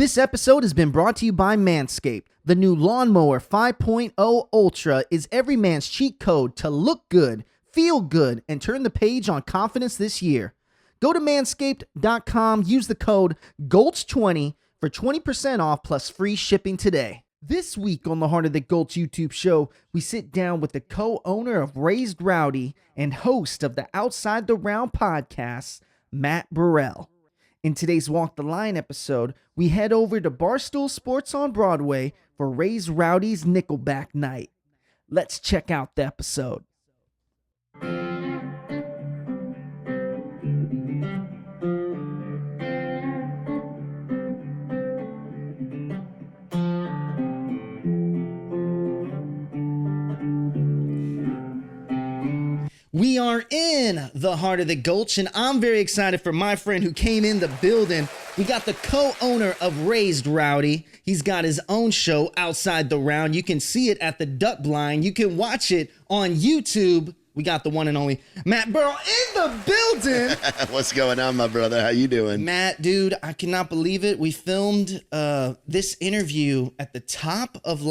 This episode has been brought to you by Manscaped. The new Lawnmower 5.0 Ultra is every man's cheat code to look good, feel good, and turn the page on confidence this year. Go to manscaped.com, use the code GOLTS20 for 20% off plus free shipping today. This week on the Heart of the Gulch YouTube show, we sit down with the co-owner of Raised Rowdy and host of the Outside the Round podcast, Matt Burrill. In today's Walk the Line episode, we head over to Barstool Sports on Broadway for Raised Rowdy's Nickelback night. Let's check out the episode. We are in the Heart of the Gulch, and I'm very excited for my friend who came in the building. We got the co-owner of Raised Rowdy. He's got his own show, Outside the Round. You can see it at the Duck Blind. You can watch it on YouTube. We got the one and only Matt Burrill in the building. What's going on, my brother? How you doing? Matt, dude, I cannot believe it. We filmed this interview at the top of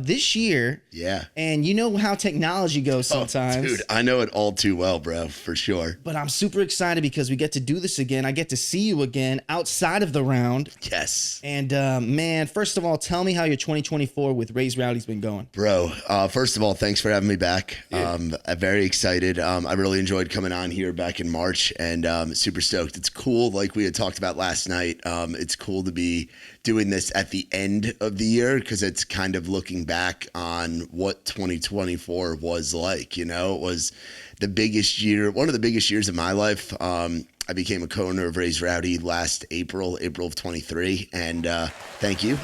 this year. Yeah. And you know how technology goes sometimes. Oh, dude, I know it all too well, bro, for sure. But I'm super excited because we get to do this again. I get to see you again outside of the round. Yes. And man, first of all, tell me how your 2024 with Raised Rowdy's been going. Bro, first of all, thanks for having me back. Yeah. I'm very excited. I really enjoyed coming on here back in March, and super stoked. It's cool, like we had talked about last night. It's cool to be doing this at the end of the year because it's kind of looking back on what 2024 was like. You know, it was the biggest year, one of the biggest years of my life. I became a co-owner of Raised Rowdy last April of 23, and thank you.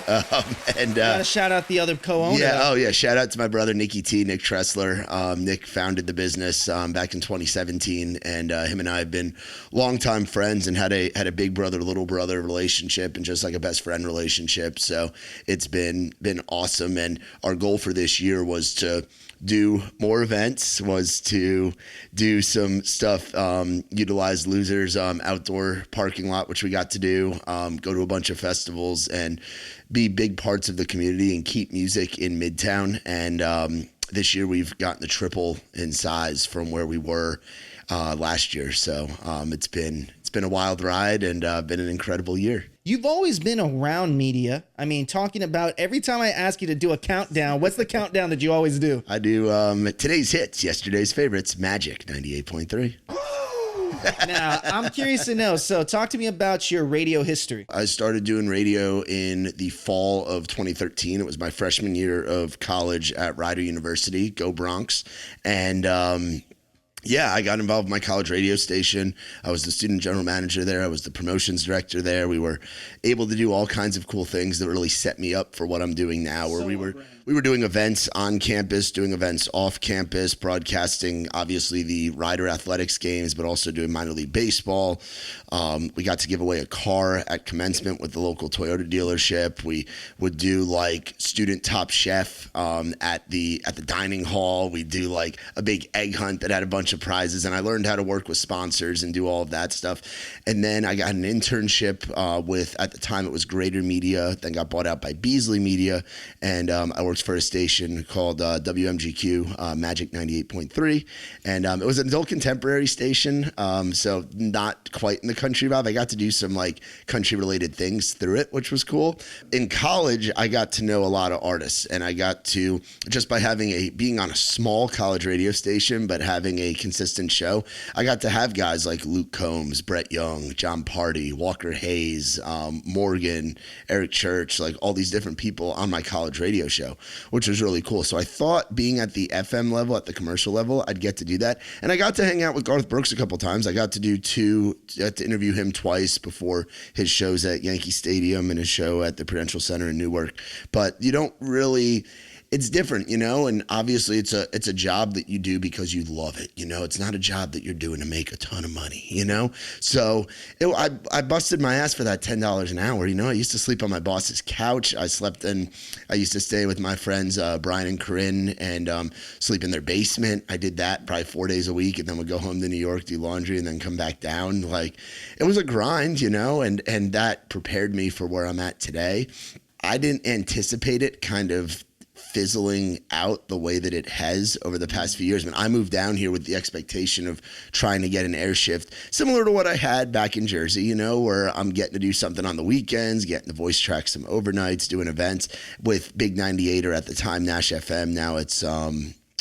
And gotta shout out the other co-owner. Yeah, oh yeah, shout out to my brother Nick Tressler. Nick founded the business back in 2017, and him and I have been longtime friends and had a big brother little brother relationship, and just like a best friend relationship. So it's been awesome, and our goal for this year was to do more events, was to do some stuff, utilize Losers outdoor parking lot, which we got to do, go to a bunch of festivals and be big parts of the community and keep music in Midtown. And this year we've gotten the triple in size from where we were last year. So it's been a wild ride and been an incredible year. You've always been around media. I mean, talking about every time I ask you to do a countdown, what's the countdown that you always do? I do today's hits, yesterday's favorites, Magic 98.3. Now, I'm curious to know, so talk to me about your radio history. I started doing radio in the fall of 2013. It was my freshman year of college at Rider University, go Bronx. And yeah, I got involved in my college radio station. I was the student general manager there. I was the promotions director there. We were able to do all kinds of cool things that really set me up for what I'm doing now, where we were doing events on campus, doing events off campus, broadcasting, obviously, the Rider athletics games, but also doing minor league baseball. We got to give away a car at commencement with the local Toyota dealership. We would do like student top chef at the dining hall. We do like a big egg hunt that had a bunch of prizes, and I learned how to work with sponsors and do all of that stuff. And then I got an internship with, at the time it was Greater Media, then got bought out by Beasley Media, and I worked for a station called WMGQ, Magic 98.3, and it was an adult contemporary station, so not quite in the country vibe. I got to do some like country related things through it, which was cool. In college, I got to know a lot of artists, and I got to, just by being on a small college radio station, but having a consistent show, I got to have guys like Luke Combs, Brett Young, John Party, Walker Hayes, Morgan, Eric Church, like all these different people on my college radio show, which was really cool. So I thought being at the FM level, at the commercial level, I'd get to do that. And I got to hang out with Garth Brooks a couple times. I got to interview him twice before his shows at Yankee Stadium and his show at the Prudential Center in Newark. But you don't really, it's different, you know, and obviously it's a job that you do because you love it. You know, it's not a job that you're doing to make a ton of money, you know? So I busted my ass for that $10 an hour. You know, I used to sleep on my boss's couch. I used to stay with my friends, Brian and Corinne, and sleep in their basement. I did that probably 4 days a week, and then would go home to New York, do laundry, and then come back down. Like, it was a grind, you know, and that prepared me for where I'm at today. I didn't anticipate it kind of fizzling out the way that it has over the past few years. I mean, I moved down here with the expectation of trying to get an air shift similar to what I had back in Jersey, you know, where I'm getting to do something on the weekends, getting to voice track some overnights, doing events with Big 98, or at the time Nash FM. Now it's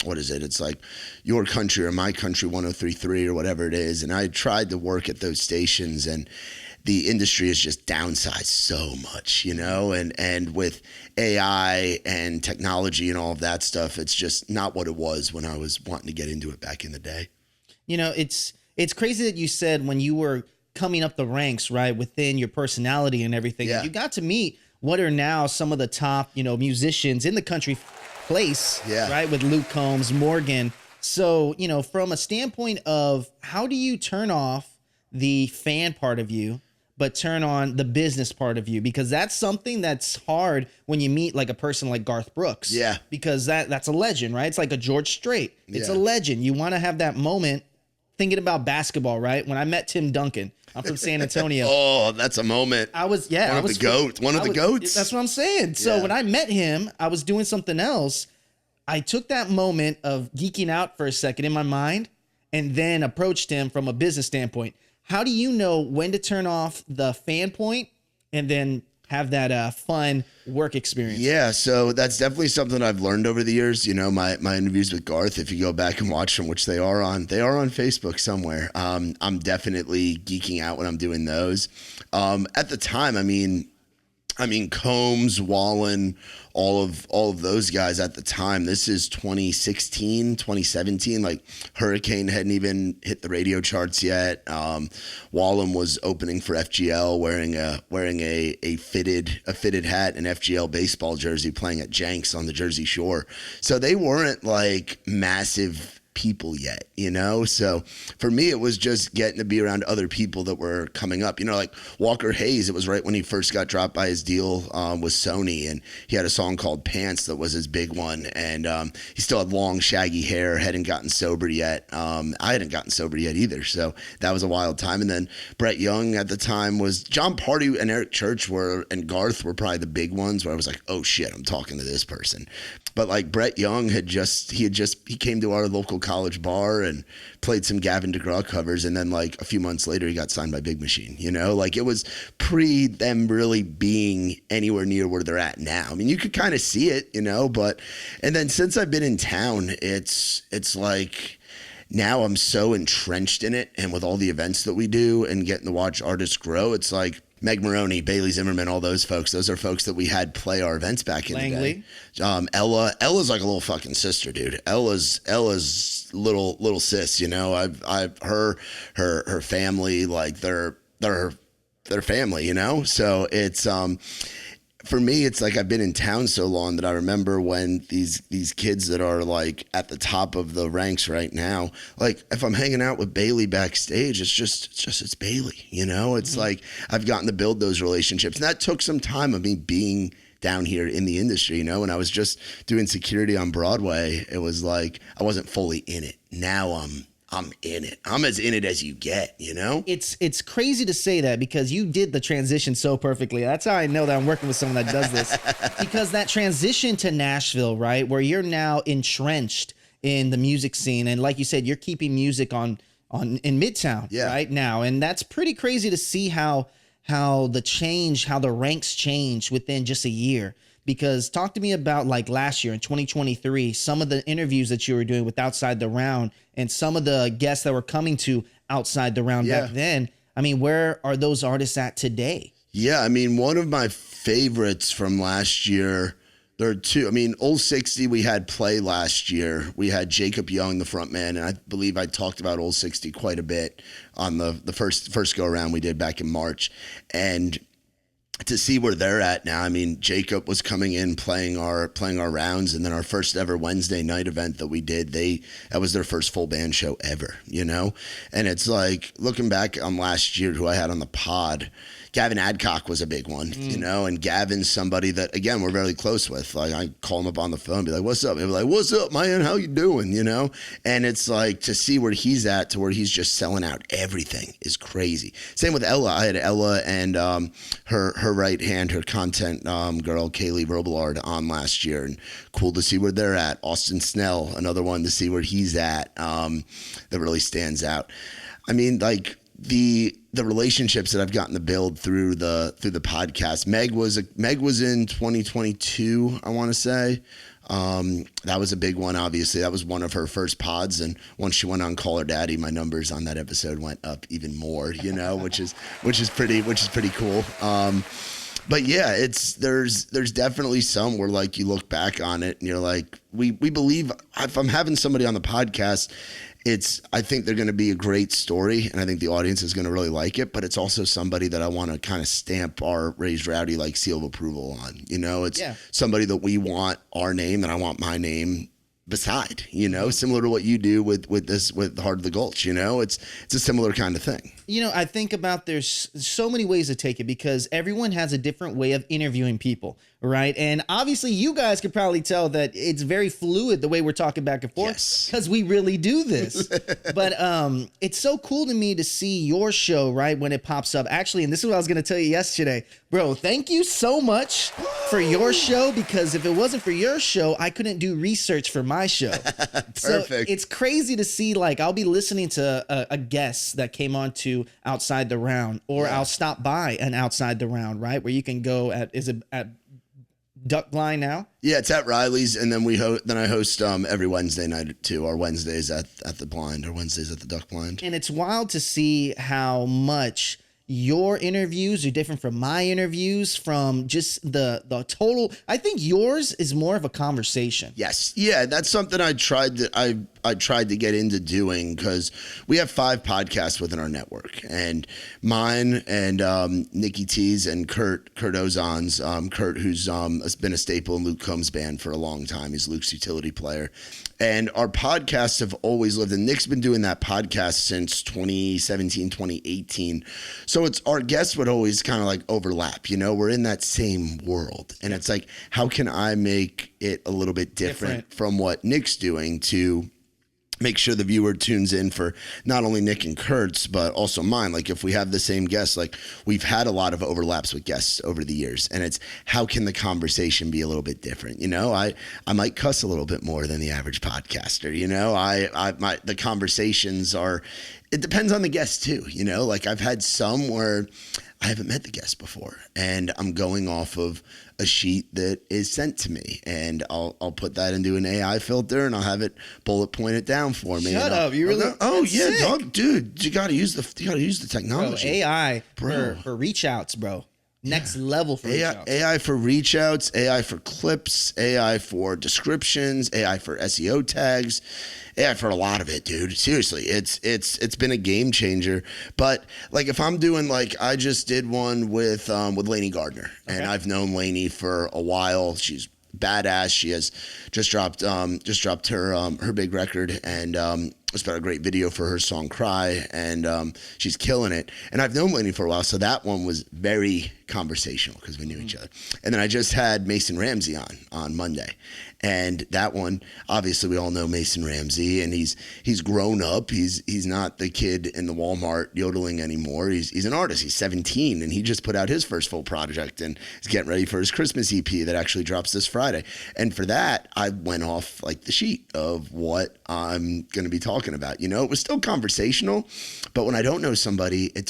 what is it? It's like Your Country or My Country 103.3 or whatever it is. And I tried to work at those stations, and the industry has just downsized so much, you know, and with AI and technology and all of that stuff, it's just not what it was when I was wanting to get into it back in the day. You know, it's crazy that you said when you were coming up the ranks, right, within your personality and everything, Yeah. you got to meet what are now some of the top, you know, musicians in the country place, Yeah. right, with Luke Combs, Morgan. So, you know, from a standpoint of how do you turn off the fan part of you, but turn on the business part of you? Because that's something that's hard when you meet like a person like Garth Brooks. Yeah. Because that's a legend, right? It's like a George Strait. It's Yeah. a legend. You want to have that moment thinking about basketball, right? When I met Tim Duncan, I'm from San Antonio. Oh, that's a moment. I was, yeah. One of the goats. One of the goats. That's what I'm saying. So Yeah. when I met him, I was doing something else. I took that moment of geeking out for a second in my mind and then approached him from a business standpoint. How do you know when to turn off the fan point and then have that fun work experience? Yeah, so that's definitely something I've learned over the years. You know, my interviews with Garth, if you go back and watch them, which they are on Facebook somewhere. I'm definitely geeking out when I'm doing those. At the time, I mean, Combs, Wallen, all of those guys at the time. This is 2016, 2017. Like, Hurricane hadn't even hit the radio charts yet. Wallen was opening for FGL, wearing a fitted hat and FGL baseball jersey, playing at Jenks on the Jersey Shore. So they weren't like massive people yet, you know? So for me, it was just getting to be around other people that were coming up, you know, like Walker Hayes. It was right when he first got dropped by his deal with Sony, and he had a song called Pants that was his big one. And he still had long, shaggy hair, hadn't gotten sober yet. I hadn't gotten sober yet either. So that was a wild time. And then Brett Young at the time was John Party and Eric Church and Garth were probably the big ones where I was like, oh shit, I'm talking to this person. But like Brett Young he came to our local college bar and played some Gavin DeGraw covers, and then like a few months later he got signed by Big Machine, you know? Like, it was pre them really being anywhere near where they're at now. I mean, you could kind of see it, you know, and then since I've been in town, it's like now I'm so entrenched in it, and with all the events that we do and getting to watch artists grow, it's like Meg Maroney, Bailey Zimmerman, all those folks. Those are folks that we had play our events back in Langley. the day. Ella's like a little fucking sister, dude. Ella's little sis, you know. Her family, like they're family, you know. So it's for me, it's like I've been in town so long that I remember when these kids that are like at the top of the ranks right now, like if I'm hanging out with Bailey backstage, it's Bailey, you know? It's like I've gotten to build those relationships. And that took some time of me being down here in the industry, you know? When I was just doing security on Broadway, it was like I wasn't fully in it. Now I'm in it. I'm as in it as you get, you know? It's crazy to say that because you did the transition so perfectly. That's how I know that I'm working with someone that does this. Because that transition to Nashville, right, where you're now entrenched in the music scene, and like you said, you're keeping music on in Midtown right now, and that's pretty crazy to see how the ranks change within just a year. Because talk to me about like last year in 2023, some of the interviews that you were doing with Outside the Round and some of the guests that were coming to Outside the Round back then. I mean, where are those artists at today? Yeah, I mean, one of my favorites from last year, there are two. I mean, Old 60, we had play last year. We had Jacob Young, the front man, and I believe I talked about Old 60 quite a bit on the first go around we did back in March. And to see where they're at now. I mean, Jacob was coming in playing our rounds, and then our first ever Wednesday night event that we did, that was their first full band show ever, you know? And it's like looking back on last year, who I had on the pod, Gavin Adcock was a big one, you know, and Gavin's somebody that, again, we're very close with. Like, I call him up on the phone, be like, what's up? He'll be like, what's up, man? How you doing? You know? And it's like, to see where he's at to where he's just selling out everything is crazy. Same with Ella. I had Ella and her right hand, her content girl, Kaylee Robillard, on last year, and cool to see where they're at. Austin Snell, another one to see where he's at, that really stands out. I mean, like, the relationships that I've gotten to build through the podcast. Meg was in 2022, I want to say. That was a big one. Obviously, that was one of her first pods, and once she went on Call Her Daddy, my numbers on that episode went up even more. You know, which is pretty cool. But yeah, there's definitely some where, like, you look back on it and you're like, we believe, if I'm having somebody on the podcast, I think they're going to be a great story, and I think the audience is going to really like it, but it's also somebody that I want to kind of stamp our Raised Rowdy, like, seal of approval on. You know, it's somebody that we want our name, and I want my name beside, you know, similar to what you do with Heart of the Gulch. You know, it's a similar kind of thing. You know, I think about there's so many ways to take it, because everyone has a different way of interviewing people, right? And obviously you guys could probably tell that it's very fluid the way we're talking back and forth, because we really do this. But it's so cool to me to see your show, right, when it pops up. Actually, and this is what I was going to tell you yesterday. Bro, thank you so much for your show, because if it wasn't for your show, I couldn't do research for my show. Perfect. So it's crazy to see, like, I'll be listening to a guest that came on to Outside the Round, or I'll stop by an Outside the Round, right, where you can go at Duck Blind now? Yeah, it's at Riley's, and then I host every Wednesday night too. Our Wednesdays at the Blind, or Wednesdays at the Duck Blind. And it's wild to see how much your interviews are different from my interviews, from just the total. I think yours is more of a conversation. Yes. Yeah, that's something I tried to get into doing, because we have 5 podcasts within our network, and mine and Nikki T's and Kurt Ozon's, Kurt, who's been a staple in Luke Combs' band for a long time. He's Luke's utility player. And our podcasts have always lived, and Nick's been doing that podcast since 2017, 2018. So our guests would always kind of like overlap, you know, we're in that same world. And it's like, how can I make it a little bit different from what Nick's doing to make sure the viewer tunes in for not only Nick and Kurt's, but also mine. Like, if we have the same guests, like, we've had a lot of overlaps with guests over the years, and it's, how can the conversation be a little bit different? You know, I might cuss a little bit more than the average podcaster, you know, the conversations are, it depends on the guest too, you know, like, I've had some where I haven't met the guest before, and I'm going off of a sheet that is sent to me, and I'll put that into an AI filter, and I'll have it bullet pointed down for me. Shut up! You really? Oh yeah, dog, dude, you gotta use the technology. Bro, AI for reach outs, bro. Next level for reach outs. AI for reach outs, AI for clips, AI for descriptions, AI for SEO tags, AI for a lot of it, dude. Seriously, it's been a game changer. But like, if I'm doing, like, I just did one with Lainey Gardner, and I've known Lainey for a while. She's badass. She has just dropped her big record, and it's about a great video for her song Cry, and she's killing it. And I've known Lainey for a while, so that one was very conversational because we knew each other. And then I just had Mason Ramsey on Monday, and that one, obviously we all know Mason Ramsey, and he's grown up. He's not the kid in the Walmart yodeling anymore. He's an artist. He's 17, and he just put out his first full project, and he's getting ready for his Christmas EP that actually drops this Friday. And for that, I went off like the sheet of what I'm going to be talking about. You know, it was still conversational, but when I don't know somebody, it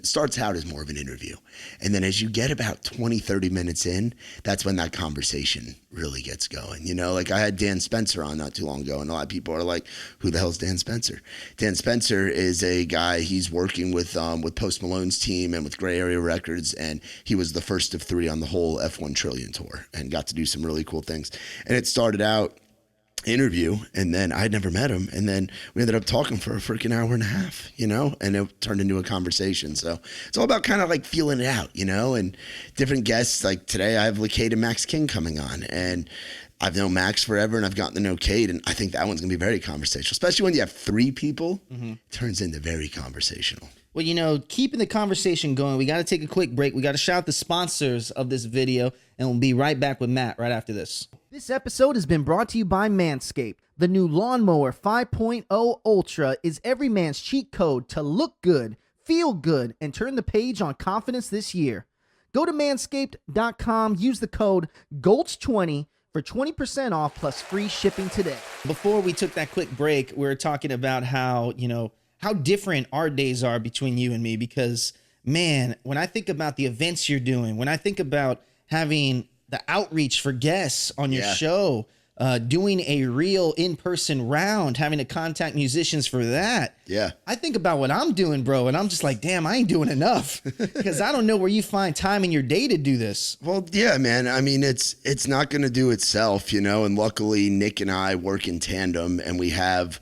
starts out as more of an interview. And then as you get about 20, 30 minutes in, that's when that conversation really gets going. You know, like, I had Dan Spencer on not too long ago, and a lot of people are like, who the hell is Dan Spencer? Dan Spencer is a guy, he's working with Post Malone's team and with Gray Area Records, and he was the first of 3 on the whole F1 Trillion tour, and got to do some really cool things. And it started out interview, and then I'd never met him, and then we ended up talking for a freaking hour and a half, and it turned into a conversation. So it's all about kind of like feeling it out, and different guests. Like today I have Kate and Max King coming on, and I've known Max forever, and I've gotten to know Kate, and I think that one's gonna be very conversational, especially when you have three people. It turns into very conversational. Well, keeping the conversation going, we got to take a quick break. We got to shout the sponsors of this video, and we'll be right back with Matt right after this. This episode has been brought to you by Manscaped. The new Lawnmower 5.0 Ultra is every man's cheat code to look good, feel good, and turn the page on confidence this year. Go to manscaped.com, use the code GOLTS20 for 20% off plus free shipping today. Before we took that quick break, we were talking about how different our days are between you and me, because, man, when I think about the events you're doing, when I think about having the outreach for guests on your show, doing a real in-person round, having to contact musicians for that. Yeah. I think about what I'm doing, bro, and I'm just like, damn, I ain't doing enough, because I don't know where you find time in your day to do this. Well, yeah, man. I mean, it's not going to do itself, and luckily Nick and I work in tandem, and we have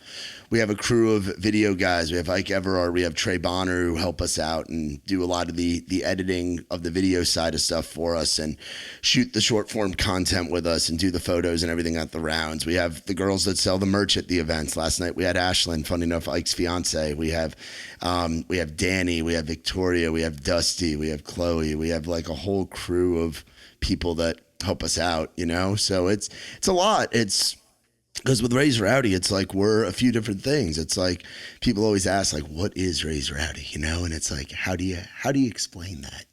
a crew of video guys. We have Ike Everard, we have Trey Bonner, who help us out and do a lot of the editing of the video side of stuff for us, and shoot the short form content with us, and do the photos and everything at the rounds. We have the girls that sell the merch at the events. Last night we had Ashlyn, funny enough, Ike's fiance. We have Danny, we have Victoria, we have Dusty, we have Chloe. We have like a whole crew of people that help us out, So it's a lot. Because with Raised Rowdy, it's like we're a few different things. It's like people always ask, like, what is Raised Rowdy, And it's like, how do you explain that,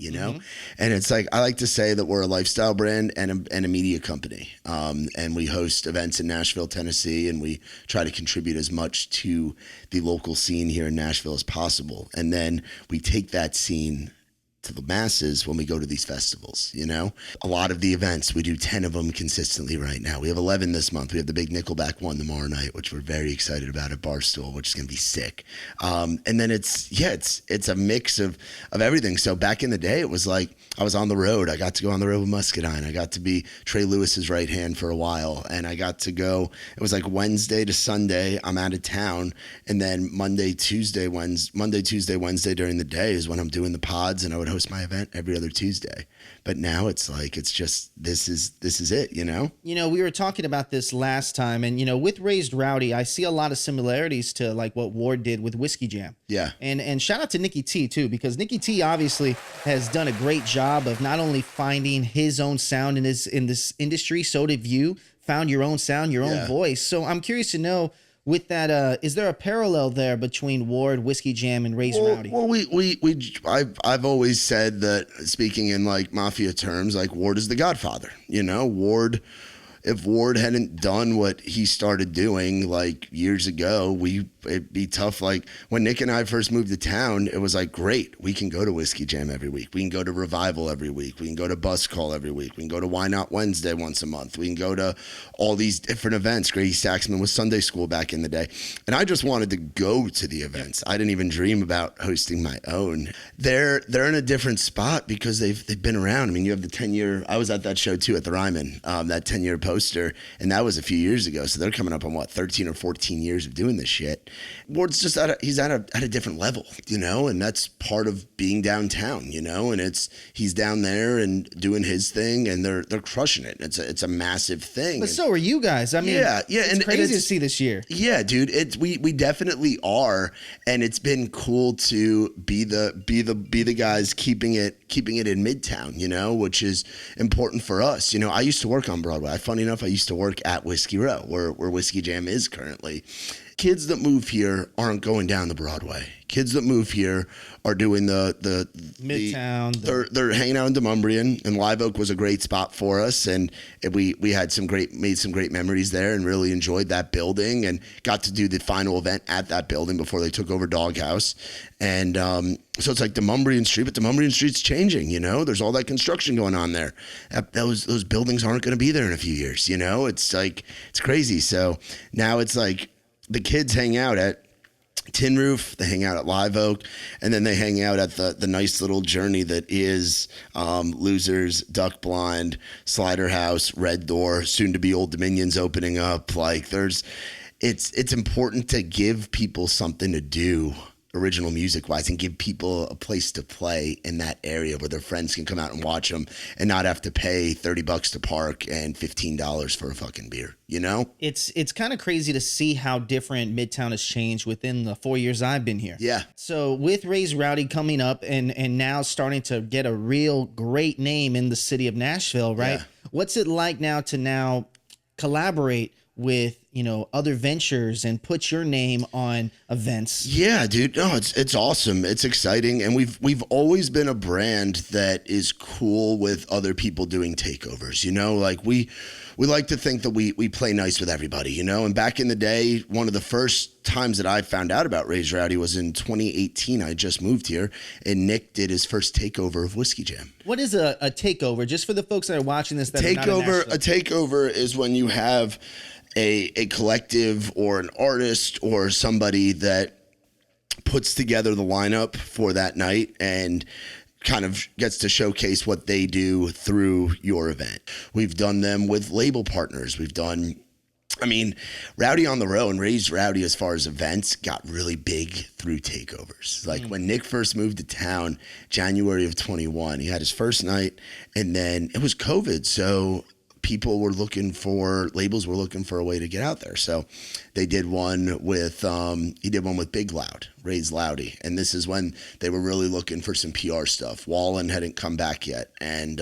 And it's like, I like to say that we're a lifestyle brand and a media company. And we host events in Nashville, Tennessee, and we try to contribute as much to the local scene here in Nashville as possible. And then we take that scene to the masses when we go to these festivals, A lot of the events, we do 10 of them consistently right now. We have 11 this month. We have the big Nickelback one tomorrow night, which we're very excited about at Barstool, which is going to be sick. And then it's a mix of everything. So back in the day, it was like I was on the road. I got to go on the road with Muscadine. I got to be Trey Lewis's right hand for a while. And I got to go, it was like Wednesday to Sunday, I'm out of town. And then Monday, Tuesday Wednesday during the day is when I'm doing the pods, and I would host my event every other Tuesday. But now it's like, it's just, this is it, we were talking about this last time, and with Raised Rowdy, I see a lot of similarities to like what Ward did with Whiskey Jam. Yeah. And shout out to Nicky T too, because Nicky T obviously has done a great job of not only finding his own sound in this industry, so have you found your own sound, your own voice. So I'm curious to know, with that, is there a parallel there between Ward, Whiskey Jam, and Raised Rowdy? Well, I've always said that, speaking in like mafia terms, like Ward is the Godfather. Ward, if Ward hadn't done what he started doing like years ago, it'd be tough. Like when Nick and I first moved to town, it was like, great, we can go to Whiskey Jam every week. We can go to Revival every week. We can go to Bus Call every week. We can go to Why Not Wednesday once a month. We can go to all these different events. Grady Saxman was Sunday School back in the day. And I just wanted to go to the events. I didn't even dream about hosting my own. They're in a different spot because they've been around. I mean, you have the 10-year, I was at that show too at the Ryman, that 10-year poster, and that was a few years ago. So they're coming up on 13 or 14 years of doing this shit. Ward's just he's at a different level, and that's part of being downtown, and he's down there and doing his thing, and they're crushing it. It's a massive thing. But so are you guys. I mean, it's crazy to see this year. Yeah, dude, we definitely are, and it's been cool to be the guys keeping it in Midtown, which is important for us. I used to work on Broadway. Funny enough, I used to work at Whiskey Row, where Whiskey Jam is currently. Kids that move here aren't going down the Broadway. Kids that move here are doing the Midtown. They're hanging out in Demumbrian, and Live Oak was a great spot for us, and we had made some great memories there, and really enjoyed that building, and got to do the final event at that building before they took over Doghouse. And so it's like Demumbrian Street, but Demumbrian Street's changing. There's all that construction going on there. Those buildings aren't going to be there in a few years. It's like, it's crazy. So now it's like the kids hang out at Tin Roof, they hang out at Live Oak, and then they hang out at the nice little journey that is Losers, Duck Blind, Slider House, Red Door, soon to be Old Dominion's opening up. Like it's important to give people something to do original music wise and give people a place to play in that area where their friends can come out and watch them and not have to pay $30 to park and $15 for a fucking beer, you know? It's kind of crazy to see how different Midtown has changed within the 4 years I've been here. Yeah. So with Raised Rowdy coming up and now starting to get a real great name in the city of Nashville, right? Yeah. What's it like now to collaborate with, other ventures and put your name on events? Yeah, dude. No, it's awesome. It's exciting. And we've always been a brand that is cool with other people doing takeovers, like we like to think that we play nice with everybody, and back in the day, one of the first times that I found out about Raised Rowdy was in 2018. I just moved here and Nick did his first takeover of Whiskey Jam. What is a takeover? Just for the folks that are watching this, that are not in Nashville. A takeover is when you have a collective or an artist or somebody that puts together the lineup for that night and kind of gets to showcase what they do through your event. We've done them with label partners. Rowdy on the Row and Raised Rowdy as far as events got really big through takeovers. Like when Nick first moved to town, January of 21, he had his first night and then it was COVID. So labels were looking for a way to get out there. So they did one with, he did one with Big Loud, Raised Rowdy. And this is when they were really looking for some PR stuff. Wallen hadn't come back yet. And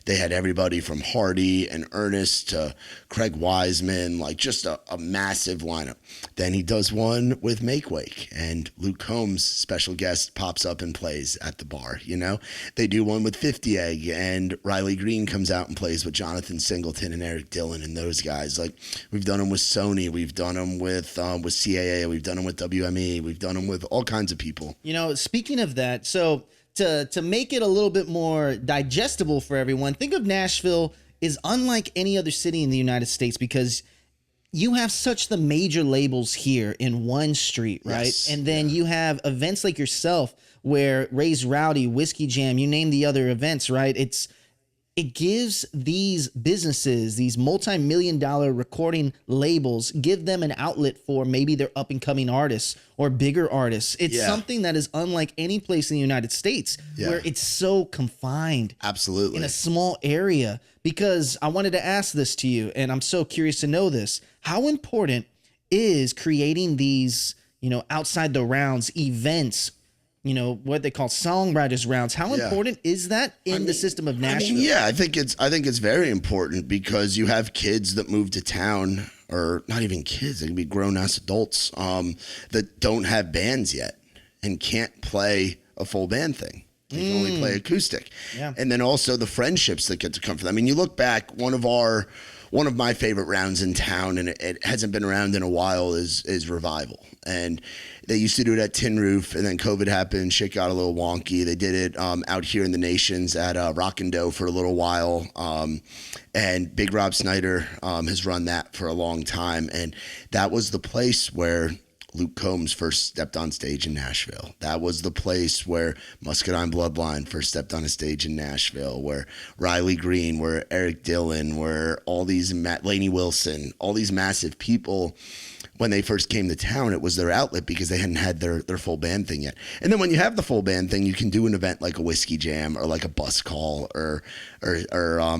they had everybody from Hardy and Ernest to Craig Wiseman, like just a massive lineup. Then he does one with Make Wake and Luke Combs, special guest, pops up and plays at the bar, They do one with 50 Egg and Riley Green comes out and plays with Jonathan Singleton and Eric Dillon and those guys. Like we've done them with Sony, we've done them with CAA, we've done them with WME, we've done them with all kinds of people. Speaking of that, so to make it a little bit more digestible for everyone, think of Nashville is unlike any other city in the United States because you have such the major labels here in one street, right? Yes. And then you have events like yourself where Raised Rowdy, Whiskey Jam, you name the other events, right? It gives these businesses, these multi-million-dollar recording labels, give them an outlet for maybe their up-and-coming artists or bigger artists. It's something that is unlike any place in the United States where it's so confined. Absolutely. In a small area. Because I wanted to ask this to you, and I'm so curious to know this. How important is creating these, outside the rounds events, what they call songwriters rounds? How important is that in the system of Nashville? I think it's very important because you have kids that move to town, or not even kids, they can be grown-ass adults that don't have bands yet and can't play a full band thing. They can only play acoustic. Yeah. And then also the friendships that get to come from them. You look back, one of my favorite rounds in town, and it hasn't been around in a while, is Revival. And they used to do it at Tin Roof, and then COVID happened. Shit got a little wonky. They did it out here in the Nations at Rock and Dough for a little while. And Big Rob Snyder has run that for a long time. And that was the place where Luke Combs first stepped on stage in Nashville. That was the place where Muscadine Bloodline first stepped on a stage in Nashville, where Riley Green, where Eric Dillon, where all these, Lainey Wilson, all these massive people, when they first came to town, it was their outlet because they hadn't had their full band thing yet. And then when you have the full band thing, you can do an event like a Whiskey Jam or like a bus call or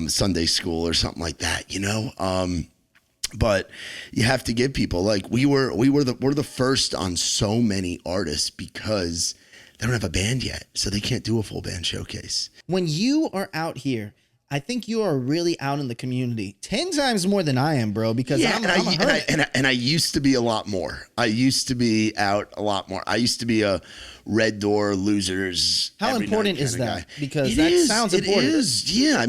Sunday School or something like that, But you have to give people, like we're the first on so many artists because they don't have a band yet, so they can't do a full band showcase. When you are out here, I think you are really out in the community 10 times more than I am, bro, because I'm a hermit. And I used to be a lot more. I used to be out a lot more. I used to be a Red Door, Losers. How important is that? Guy. Because that sounds important. It is. Yeah.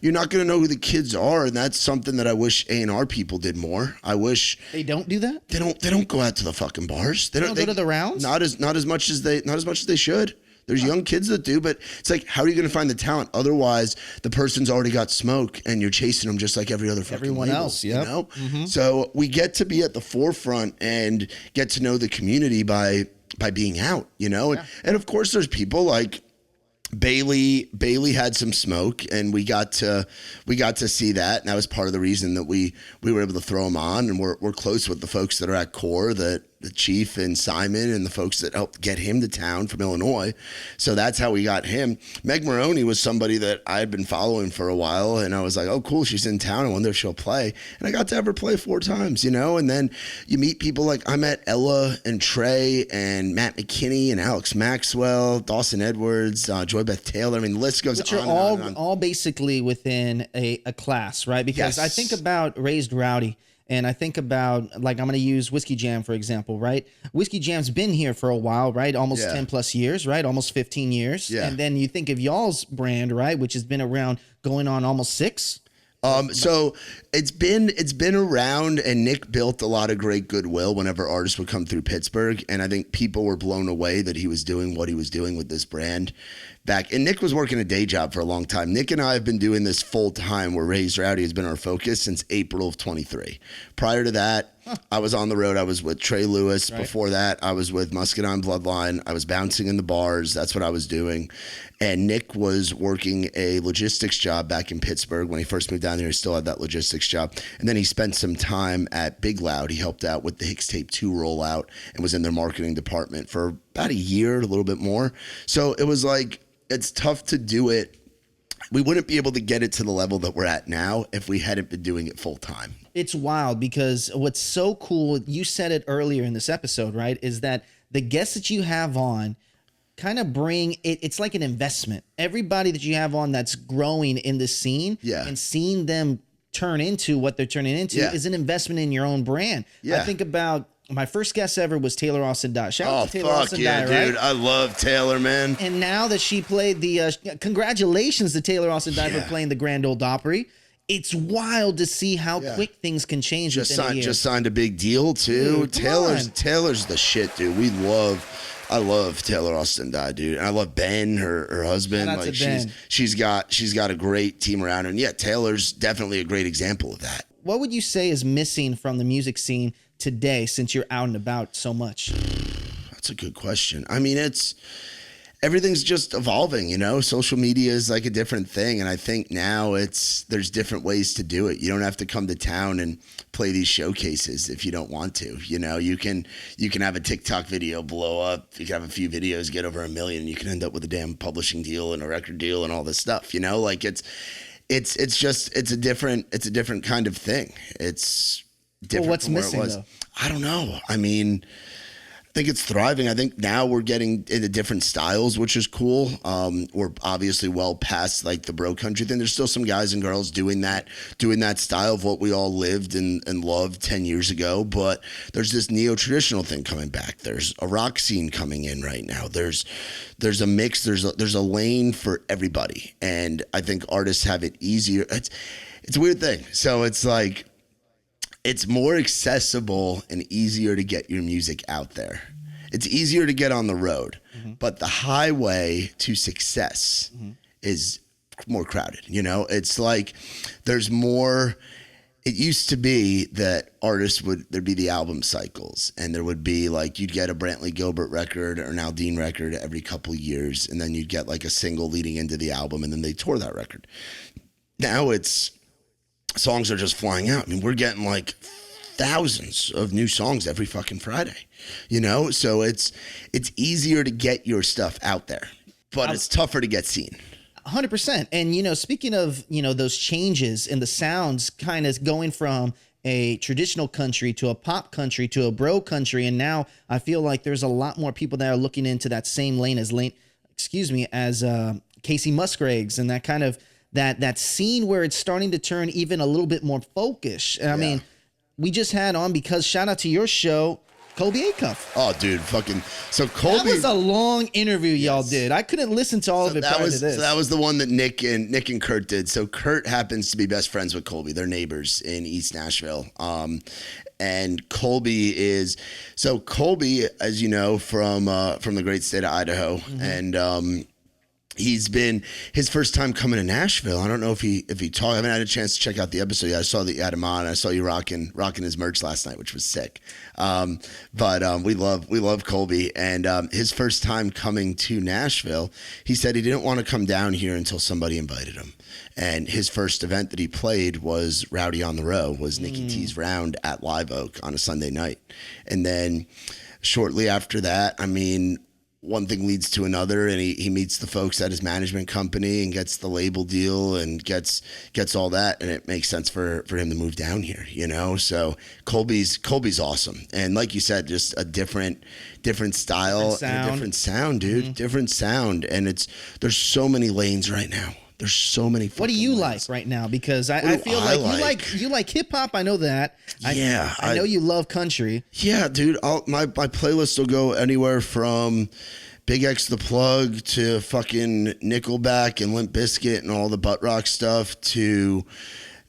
You're not going to know who the kids are. And that's something that I wish A&R people did more. I wish. They don't do that? They don't go out to the fucking bars. They don't go to the rounds? Not as much as they should. There's young kids that do, but it's like, how are you going to find the talent? Otherwise, the person's already got smoke and you're chasing them just like every other fucking Everyone label, else, yep. you know? So we get to be at the forefront and get to know the community by being out, you know? And of course, there's people like Bailey had some smoke, and we got to see that, and that was part of the reason that we were able to throw him on, and we're close with the folks that are at Core, the Chief and Simon and the folks that helped get him to town from Illinois. So that's how we got him. Meg Maroney was somebody that I had been following for a while, and I was like, oh, cool, she's in town. I wonder if she'll play. And I got to have her play 4 times, you know? And then you meet people like I met Ella and Trey and Matt McKinney and Alex Maxwell, Dawson Edwards, Joy Beth Taylor. I mean, the list goes Which on are and on and on. all basically within a class, right? Because I think about Raised Rowdy, and I think about, like, I'm going to use Whiskey Jam, for example, right? Whiskey Jam's been here for a while, right? Almost 10 plus years, right? Almost 15 years. Yeah. And then you think of y'all's brand, right? Which has been around going on almost 6. So it's been around, and Nick built a lot of great goodwill whenever artists would come through Pittsburgh. And I think people were blown away that he was doing what he was doing with this brand back. And Nick was working a day job for a long time. Nick and I have been doing this full time, where Raised Rowdy has been our focus since April of 23. Prior to that, I was on the road. I was with Trey Lewis. Right. Before that, I was with Muscadine Bloodline. I was bouncing in the bars. That's what I was doing. And Nick was working a logistics job back in Pittsburgh. When he first moved down here, he still had that logistics job. And then he spent some time at Big Loud. He helped out with the Hicks Tape 2 rollout and was in their marketing department for about a year, a little bit more. So it was like, it's tough to do it. We wouldn't be able to get it to the level that we're at now if we hadn't been doing it full time. It's wild, because what's so cool, you said it earlier in this episode, right, is that the guests that you have on kind of bring it. It's like an investment. Everybody that you have on that's growing in the scene, and seeing them turn into what they're turning into is an investment in your own brand. I think about my first guest ever was Taylor Austin Dye. Shout out to Taylor Austin Dye, dude. right? I love Taylor, man. And now that she played the congratulations to Taylor Austin Dye for playing the Grand Ole Opry. It's wild to see how quick things can change within a year. Just signed a big deal too. Dude, Taylor's the shit, dude. I love Taylor Austin Dye, dude. And I love Ben, her husband. Shout out to Ben. She's got a great team around her. And yeah, Taylor's definitely a great example of that. What would you say is missing from the music scene today, since you're out and about so much? That's a good question. I mean, everything's just evolving, you know? Social media is like a different thing. And I think now there's different ways to do it. You don't have to come to town and play these showcases if you don't want to. You know, you can have a TikTok video blow up. You can have a few videos get over 1 million. You can end up with a damn publishing deal and a record deal and all this stuff, you know? Like it's a different kind of thing. It's different. Well, what's from where missing it was. though? I don't know. I mean, I think it's thriving. I think now we're getting into different styles, which is cool. We're obviously well past like the bro country thing. There's still some guys and girls doing that style of what we all lived and loved 10 years ago. But there's this neo-traditional thing coming back. There's a rock scene coming in right now. There's a mix. There's a lane for everybody. And I think artists have it easier. It's a weird thing. So it's like, it's more accessible and easier to get your music out there. It's easier to get on the road, but the highway to success is more crowded. You know, it's like there's more. It used to be that artists there'd be the album cycles, and there would be like, you'd get a Brantley Gilbert record or an Aldine record every couple of years, and then you'd get like a single leading into the album, and then they tour that record. Now songs are just flying out. I mean, we're getting like thousands of new songs every fucking Friday, you know? So it's easier to get your stuff out there, but it's tougher to get seen. 100%. And, you know, speaking of, you know, those changes in the sounds kind of going from a traditional country to a pop country to a bro country. And now I feel like there's a lot more people that are looking into that same lane as Casey Musgraves and that kind of, that scene where it's starting to turn even a little bit more folkish. I mean, we just had on, because shout out to your show, Colby Acuff. Oh, dude, fucking. So Colby. That was a long interview y'all did. I couldn't listen to all of it prior to this. So that was the one that Nick and Kurt did. So Kurt happens to be best friends with Colby. They're neighbors in East Nashville. And Colby, as you know, from the great state of Idaho, and he's been his first time coming to Nashville. I don't know if he talked. I haven't had a chance to check out the episode yet. I saw that you had him on. I saw you rocking his merch last night, which was sick. But we love Colby, and his first time coming to Nashville, he said he didn't want to come down here until somebody invited him. And his first event that he played was Rowdy on the Row, was Nicky T's Round at Live Oak on a Sunday night. And then shortly after that, I mean, one thing leads to another, and he meets the folks at his management company and gets the label deal and gets all that, and it makes sense for him to move down here, you know? So Colby's awesome. And like you said, just a different style, and a different sound, dude. Different sound. And there's so many lanes right now. There's so many. What do you like right now? Because I feel like you like hip hop. I know that. I know you love country. Yeah, dude. My playlist will go anywhere from Big X the Plug to fucking Nickelback and Limp Bizkit and all the butt rock stuff to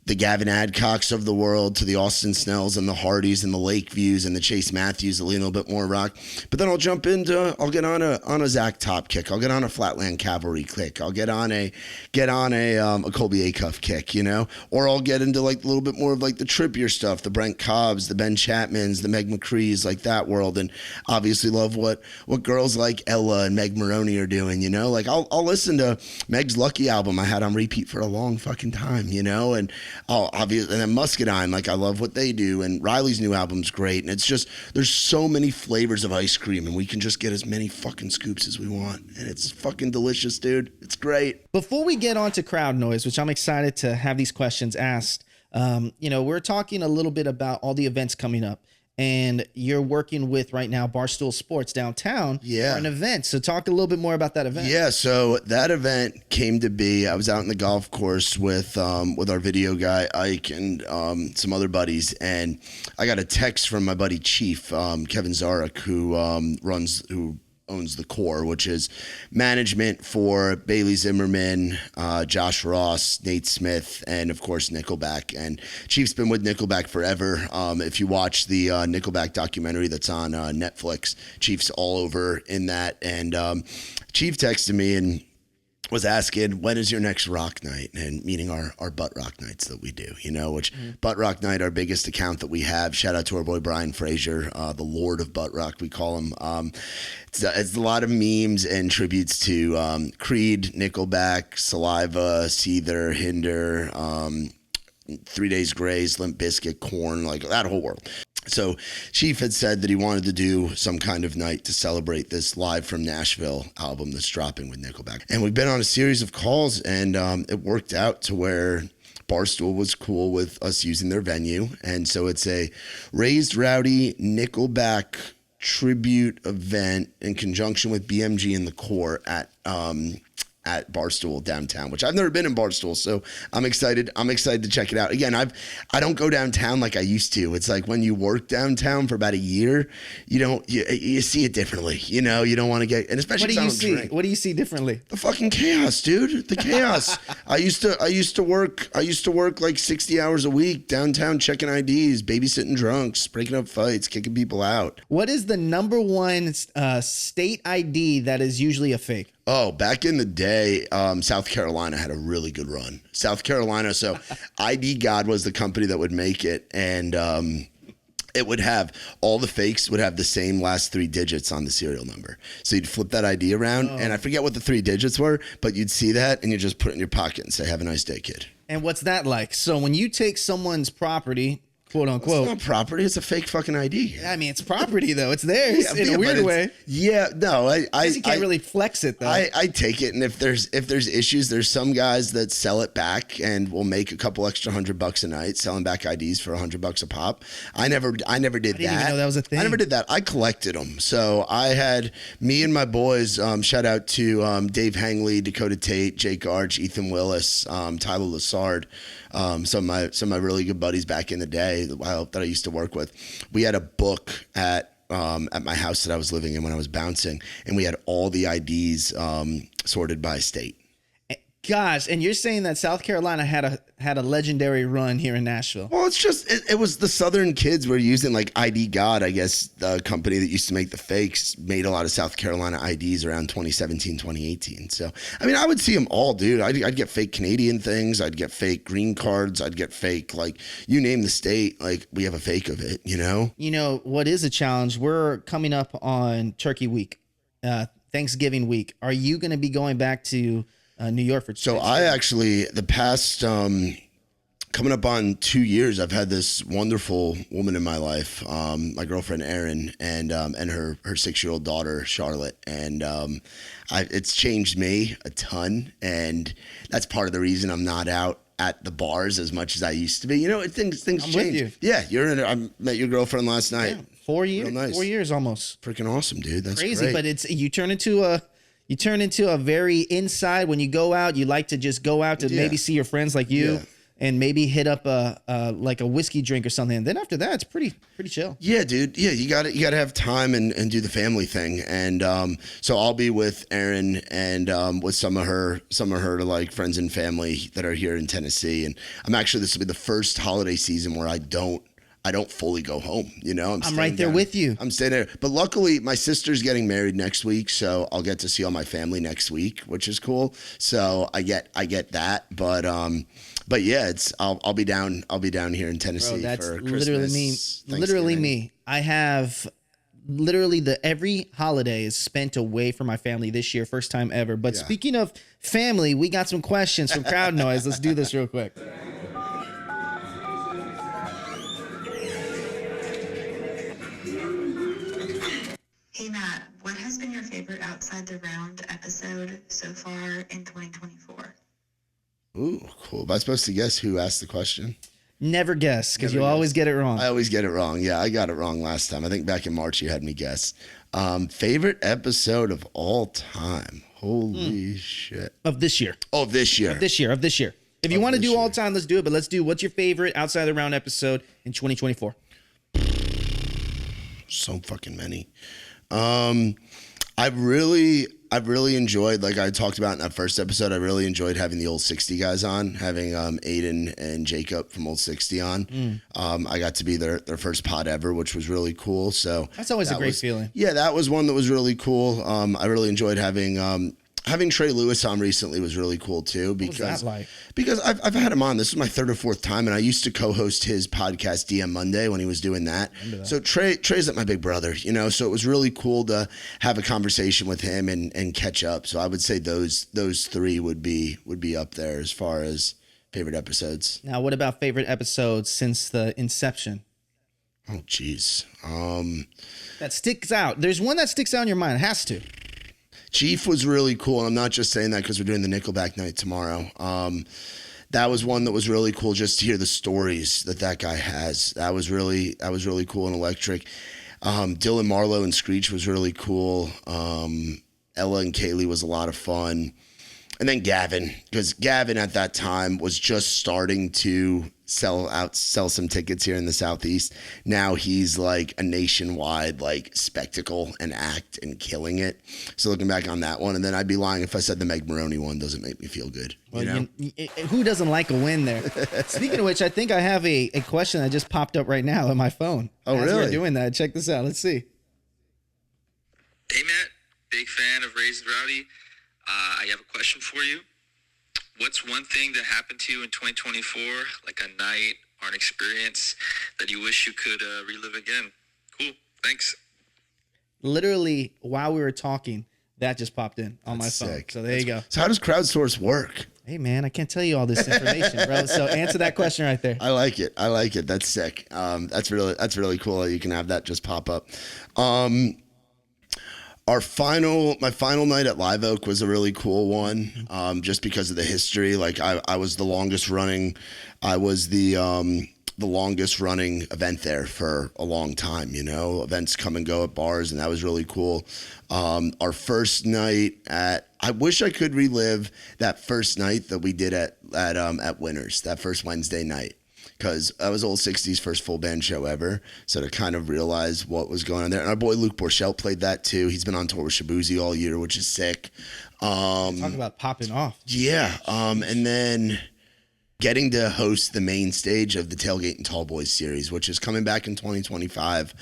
the Gavin Adcocks of the world, to the Austin Snells and the Hardys and the Lakeviews and the Chase Matthews that lean a little bit more rock. But then I'll get on a Zach Top kick. I'll get on a Flatland Cavalry kick. I'll get on a Colby Acuff kick, you know? Or I'll get into like a little bit more of like the trippier stuff, the Brent Cobbs, the Ben Chapmans, the Meg McCrees, like that world. And obviously love what girls like Ella and Meg Maroney are doing, you know? Like I'll listen to Meg's Lucky album I had on repeat for a long fucking time, you know? And obviously, and then Muscadine, like I love what they do, and Riley's new album's great, and it's just there's so many flavors of ice cream, and we can just get as many fucking scoops as we want, and it's fucking delicious, dude. It's great. Before we get on to crowd noise, which I'm excited to have these questions asked, we're talking a little bit about all the events coming up. And you're working with right now Barstool Sports downtown for an event. So talk a little bit more about that event. Yeah, so that event came to be. I was out in the golf course with our video guy Ike and some other buddies, and I got a text from my buddy Chief Kevin Zarek, who owns the Core, which is management for Bailey Zimmerman, Josh Ross, Nate Smith, and of course Nickelback. And Chief's been with Nickelback forever. If you watch the Nickelback documentary that's on Netflix, Chief's all over in that. And Chief texted me and was asking, when is your next rock night? And meaning our butt rock nights that we do, you know, which butt rock night, our biggest account that we have. Shout out to our boy Brian Frazier, the Lord of butt rock, we call him. It's a lot of memes and tributes to Creed, Nickelback, Saliva, Seether, Hinder, 3 Days Grace, Limp Bizkit, Korn, like that whole world. So Chief had said that he wanted to do some kind of night to celebrate this Live from Nashville album that's dropping with Nickelback. And we've been on a series of calls, and it worked out to where Barstool was cool with us using their venue. And so it's a Raised Rowdy Nickelback tribute event in conjunction with BMG and the Core at Barstool downtown, which I've never been in Barstool, so I'm excited. I'm excited to check it out. Again, I don't go downtown like I used to. It's like when you work downtown for about a year, you see it differently. You know, you don't want to get, and especially What do you see differently? The fucking chaos, dude. The chaos. I used to work like 60 hours a week downtown, checking IDs, babysitting drunks, breaking up fights, kicking people out. What is the number one state ID that is usually a fake? Oh, back in the day, South Carolina had a really good run. South Carolina, so ID God was the company that would make it, and it would have, all the fakes would have the same last 3 digits on the serial number. So you'd flip that ID around, and I forget what the 3 digits were, but you'd see that, and you just put it in your pocket and say, have a nice day, kid. And what's that like? So when you take someone's property, quote unquote. It's not property. It's a fake fucking ID. I mean, it's property though. It's theirs in a weird way. Yeah, no, you can't really flex it though. I take it, and if there's issues, there's some guys that sell it back and will make a couple extra $100 a night selling back IDs for $100 a pop. I never did that. I didn't even know that was a thing. I never did that. I collected them. So I had me and my boys. Shout out to Dave Hangley, Dakota Tate, Jake Arch, Ethan Willis, Tyler Lassard. Some of my really good buddies back in the day that I used to work with. We had a book at at my house that I was living in when I was bouncing, and we had all the IDs sorted by state. Gosh, and you're saying that South Carolina had a legendary run here in Nashville. Well, it's just it was the Southern kids were using like ID God, I guess, the company that used to make the fakes made a lot of South Carolina IDs around 2017, 2018. So, I mean, I would see them all, dude. I'd get fake Canadian things. I'd get fake green cards. I'd get fake, like, you name the state, like, we have a fake of it, you know? You know, what is a challenge? We're coming up on Turkey Week, Thanksgiving week. Are you going to be going back to New York for So I actually, the past coming up on 2 years, I've had this wonderful woman in my life, my girlfriend Erin, and her 6-year-old daughter Charlotte, and it's changed me a ton, and that's part of the reason I'm not out at the bars as much as I used to be. You know, things change. with you. Yeah, I met your girlfriend last night. Yeah, 4 years, Real nice. 4 years almost. Freaking awesome, dude. That's Crazy, great. but you turn into a very inside. When you go out, you like to just go out to maybe see your friends like you. Yeah. And maybe hit up like a whiskey drink or something. And then after that, it's pretty chill. Yeah, dude. Yeah, you got to have time and do the family thing. And so I'll be with Erin and with some of her like friends and family that are here in Tennessee. And this will be the first holiday season where I don't fully go home. You know, I'm right there with you. I'm staying there. But luckily, my sister's getting married next week, so I'll get to see all my family next week, which is cool. So I get that. But yeah, I'll be down here in Tennessee. Bro, that's for Christmas. Literally me. I have literally every holiday is spent away from my family this year, first time ever. But speaking of family, we got some questions from Crowd Noise. Let's do this real quick. Hey Matt, what has been your favorite Outside the Round episode so far in 2024? Ooh, cool. Am I supposed to guess who asked the question? Never guess, because you'll always get it wrong. I always get it wrong. Yeah, I got it wrong last time. I think back in March you had me guess. Favorite episode of all time? Holy shit. Of this year. Oh, this year. Of this year. If you want to do all time, let's do it. But let's do what's your favorite Outside the Round episode in 2024? So fucking many. I've really enjoyed, like I talked about in that first episode, I really enjoyed having the Old 60 guys on, having Aiden and Jacob from Old 60 on. I got to be their first pod ever, which was really cool. So that's always a great feeling. Yeah, that was one that was really cool. I really enjoyed having Trey Lewis on recently was really cool too, because what was that like? Because I've had him on. This is my third or fourth time, and I used to co-host his podcast DM Monday when he was doing that. So Trey's like my big brother, you know. So it was really cool to have a conversation with him and catch up. So I would say those three would be up there as far as favorite episodes. Now, what about favorite episodes since the inception? Oh, geez. That sticks out. There's one that sticks out in your mind. It has to. Chief was really cool, and I'm not just saying that because we're doing the Nickelback night tomorrow. That was one that was really cool, just to hear the stories that guy has. That was really cool and electric. Dylan Marlowe and Screech was really cool. Ella and Kaylee was a lot of fun. And then Gavin, because Gavin at that time was just starting to sell some tickets here in the Southeast. Now he's like a nationwide like spectacle and act and killing it. So looking back on that one, and then I'd be lying if I said the Meg Maroney one doesn't make me feel good. Well, you know? Who doesn't like a win there? Speaking of which, I think I have a question that just popped up right now on my phone. Oh, As really? we're doing that. Check this out. Let's see. Hey, Matt. Big fan of Raised Rowdy. I have a question for you. What's one thing that happened to you in 2024, like a night or an experience that you wish you could relive again? Cool. Thanks. Literally, while we were talking, that just popped in on That's my phone. sick. So there you go. So how does crowdsource work? Hey, man, I can't tell you all this information, bro. So answer that question right there. I like it. That's sick. That's really cool that you can have that just pop up. My final night at Live Oak was a really cool one, just because of the history. Like I was the longest running. I was the longest running event there for a long time. You know, events come and go at bars, and that was really cool. Our first night I wish I could relive that first night that we did at Winners, that first Wednesday night. because that was Old 60's first full band show ever. So to kind of realize what was going on there. And our boy Luke Borchelt played that too. He's been on tour with Shabuzi all year, which is sick. Talk about popping off. Yeah. And then getting to host the main stage of the Tailgate and Tall Boys series, which is coming back in 2025.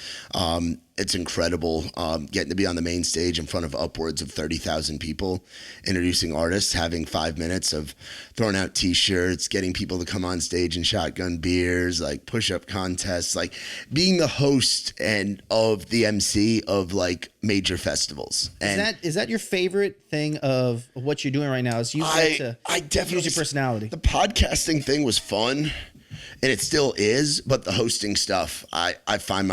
It's incredible getting to be on the main stage in front of upwards of 30,000 people, introducing artists, having 5 minutes of throwing out T-shirts, getting people to come on stage and shotgun beers, like push-up contests, like being the host and of the MC of like major festivals. And Is that your favorite thing of what you're doing right now? Is you get to I definitely use your personality? The podcasting thing was fun. And it still is, but the hosting stuff, I find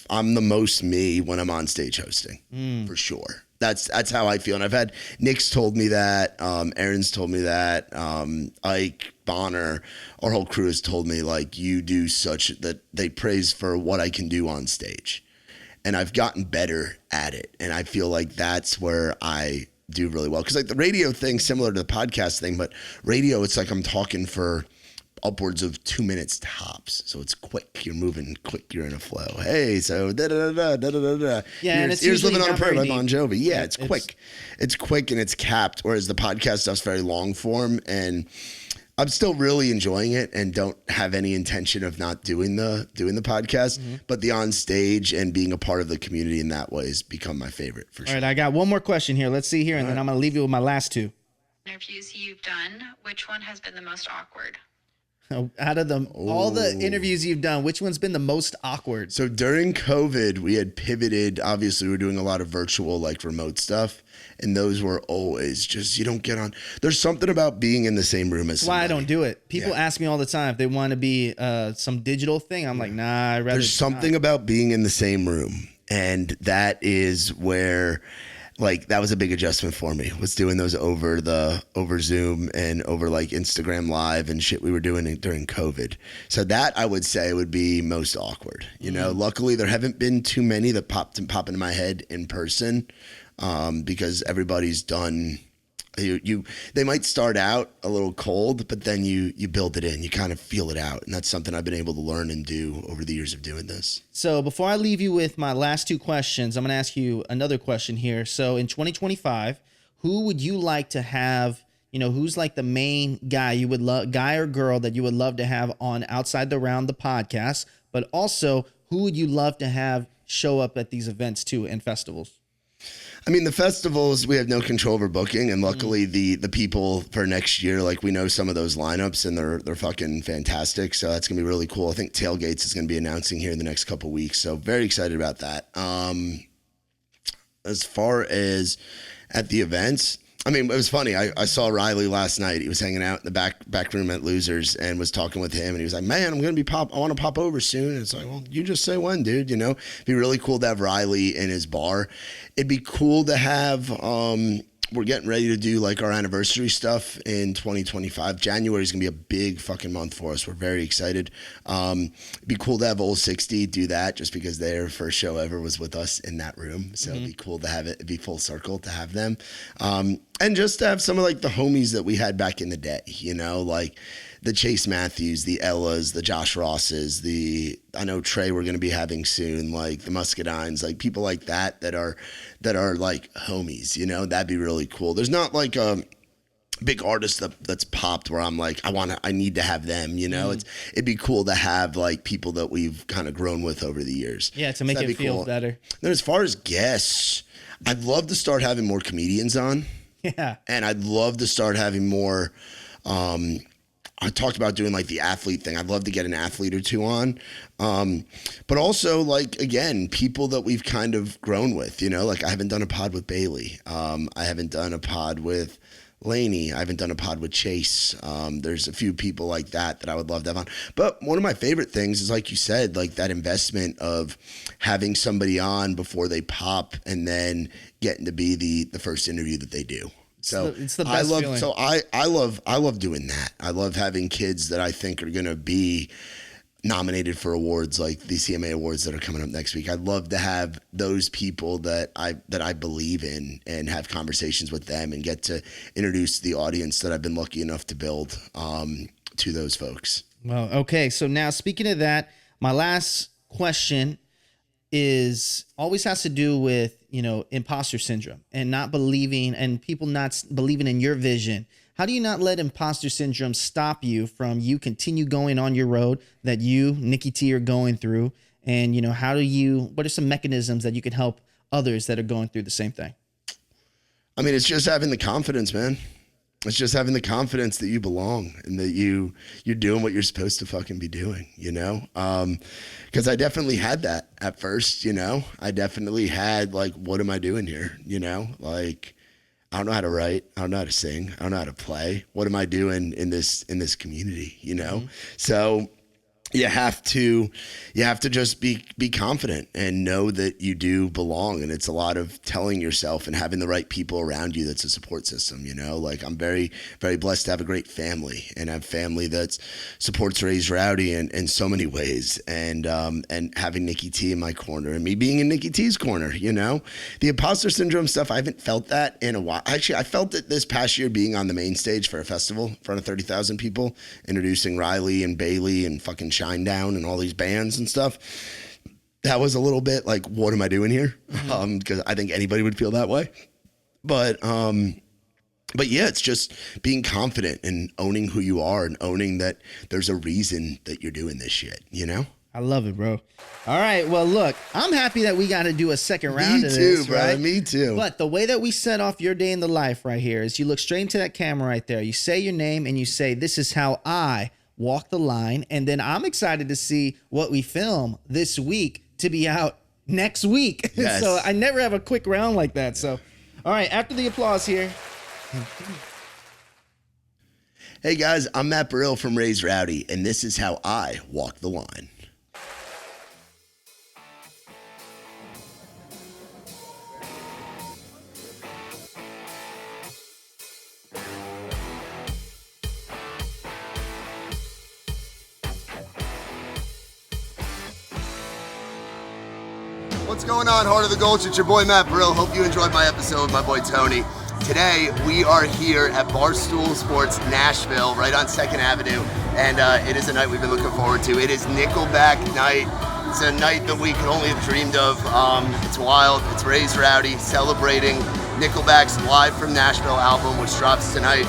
I'm the most me when I'm on stage hosting, for sure. That's how I feel. And I've had Nick's told me that, Aaron's told me that, Ike, Bonner, our whole crew has told me, like, you do such that they praise for what I can do on stage. And I've gotten better at it. And I feel like that's where I do really well. Because like the radio thing, similar to the podcast thing, but radio, it's like I'm talking for upwards of 2 minutes tops. So it's quick. You're moving quick. You're in a flow. Hey, so da-da-da-da-da-da-da. Yeah, and it's Here's usually Living on a not Prayer very by Bon deep. Jovi. Yeah, it's quick. It's quick and it's capped, whereas the podcast stuff's very long form. And I'm still really enjoying it and don't have any intention of not doing the podcast. But the on stage and being a part of the community in that way has become my favorite, for All sure. right, I got one more question here. Let's see here, and then I'm going to leave you with my last two. Interviews you've done, which one has been the most awkward? Out of all the interviews you've done, which one's been the most awkward? So during COVID, we had pivoted. Obviously, we were doing a lot of virtual, like remote stuff. And those were always just, you don't get on. There's something about being in the same room as That's why I somebody. don't do it. People ask me all the time if they want to be some digital thing. I'm like, nah, I'd rather. There's something about being in the same room. And that is where, like, that was a big adjustment for me, was doing those over Zoom and over like Instagram Live and shit we were doing during COVID. So that I would say would be most awkward. You know, luckily there haven't been too many that pop into my head in person, because everybody's done. They might start out a little cold, but then you build it in. You kind of feel it out, and that's something I've been able to learn and do over the years of doing this. So before I leave you with my last two questions, I'm going to ask you another question here. So in 2025, who would you like to have, you know, who's like the main guy you would love, guy or girl that you would love to have on Outside the Round, the podcast, but also who would you love to have show up at these events too and festivals? I mean, the festivals, we have no control over booking, and luckily the people for next year, like, we know some of those lineups, and they're fucking fantastic. So that's gonna be really cool. I think Tailgates is gonna be announcing here in the next couple of weeks, so very excited about that. As far as at the events, I mean, it was funny. I saw Riley last night. He was hanging out in the back room at Losers and was talking with him. And he was like, man, I want to pop over soon. And it's like, well, you just say when, dude, you know. It'd be really cool to have Riley in his bar. It'd be cool to have, we're getting ready to do like our anniversary stuff in 2025. January is going to be a big fucking month for us. We're very excited. It'd be cool to have Old 60 do that, just because their first show ever was with us in that room. So it'd be cool to have it'd be full circle to have them. And just to have some of like the homies that we had back in the day, you know, like the Chase Matthews, the Ellas, the Josh Rosses, I know Trey we're going to be having soon, like the Muscadines, like people like that are like homies, you know. That'd be really cool. There's not like a big artist that's popped where I'm like, I need to have them, you know. It'd be cool to have like people that we've kind of grown with over the years. Yeah, to make it feel better. Then as far as guests, I'd love to start having more comedians on. Yeah. And I'd love to start having more, I talked about doing like the athlete thing. I'd love to get an athlete or two on. But also, like, again, people that we've kind of grown with, you know, like I haven't done a pod with Bailey. I haven't done a pod with Lainey. I haven't done a pod with Chase. There's a few people like that I would love to have on. But one of my favorite things is, like you said, like that investment of having somebody on before they pop and then getting to be the first interview that they do. So it's the best feeling. So I love doing that. I love having kids that I think are going to be nominated for awards like the CMA awards that are coming up next week. I'd love to have those people that I believe in and have conversations with them and get to introduce the audience that I've been lucky enough to build to those folks. Well, okay. So now speaking of that, my last question is always has to do with, imposter syndrome and not believing and people not believing in your vision. How do you not let imposter syndrome stop you from you continue going on your road that you, Nikki T, are going through? And, what are some mechanisms that you can help others that are going through the same thing? I mean, it's just having the confidence, man. It's just having the confidence that you belong and that you're doing what you're supposed to fucking be doing, because I definitely had that at first, I definitely had like, what am I doing here? Like, I don't know how to write. I don't know how to sing. I don't know how to play. What am I doing in this community? Mm-hmm. So you have to just be confident and know that you do belong. And it's a lot of telling yourself and having the right people around you. That's a support system, like I'm very, very blessed to have a great family and have family that supports Raised Rowdy in so many ways. And having Nikki T in my corner and me being in Nikki T's corner, the imposter syndrome stuff. I haven't felt that in a while. Actually, I felt it this past year being on the main stage for a festival in front of 30,000 people, introducing Riley and Bailey and fucking Shinedown and all these bands and stuff. That was a little bit like, what am I doing here? Because I think anybody would feel that way. But yeah, it's just being confident and owning who you are and owning that there's a reason that you're doing this shit, I love it, bro. All right. Well, look, I'm happy that we got to do a second round of this, bro. right? Me too. But the way that we set off your day in the life right here is you look straight into that camera right there. You say your name and you say, this is how I walk the line. And then I'm excited to see what we film this week to be out next week. Yes. So I never have a quick round like that. So, all right, after the applause here. Hey guys, I'm Matt Burrill from Raised Rowdy, and this is how I walk the line. What's going on, Heart of the Gulch? It's your boy Matt Burrill. Hope you enjoyed my episode with my boy Tony. Today, we are here at Barstool Sports Nashville, right on 2nd Avenue, and it is a night we've been looking forward to. It is Nickelback night. It's a night that we could only have dreamed of. It's wild. It's Raised Rowdy celebrating Nickelback's Live from Nashville album, which drops tonight.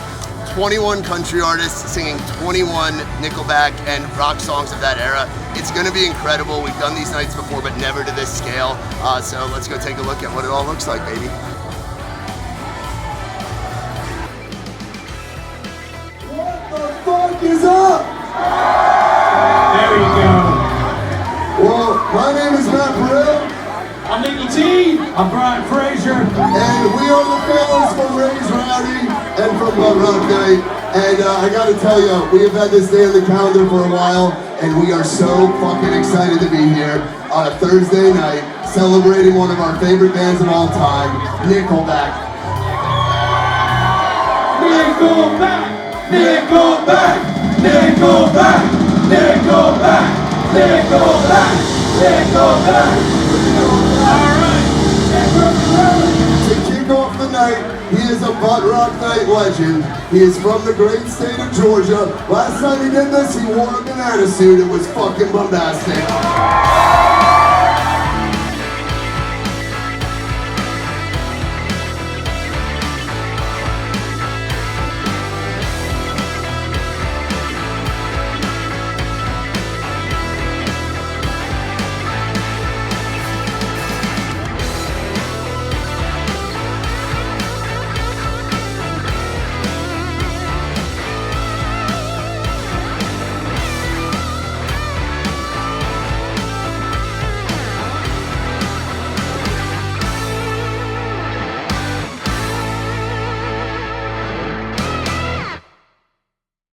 21 country artists singing 21 Nickelback and rock songs of that era. It's going to be incredible. We've done these nights before, but never to this scale. So let's go take a look at what it all looks like, baby. What the fuck is up? There we go. Well, my name is Matt Burrill. I'm Nikki T. I'm Brian Frazier. And we are the fellas from Raised Rowdy and from Butt Rock Night. And I gotta tell you, we have had this day on the calendar for a while, and we are so fucking excited to be here on a Thursday night celebrating one of our favorite bands of all time, Nickelback. Nickelback, Nickelback, Nickelback, Nickelback, Nickelback, Nickelback. To kick off the night, he is a Butt Rock Night legend. He is from the great state of Georgia. Last time he did this, he wore a banana suit. It was fucking bombastic.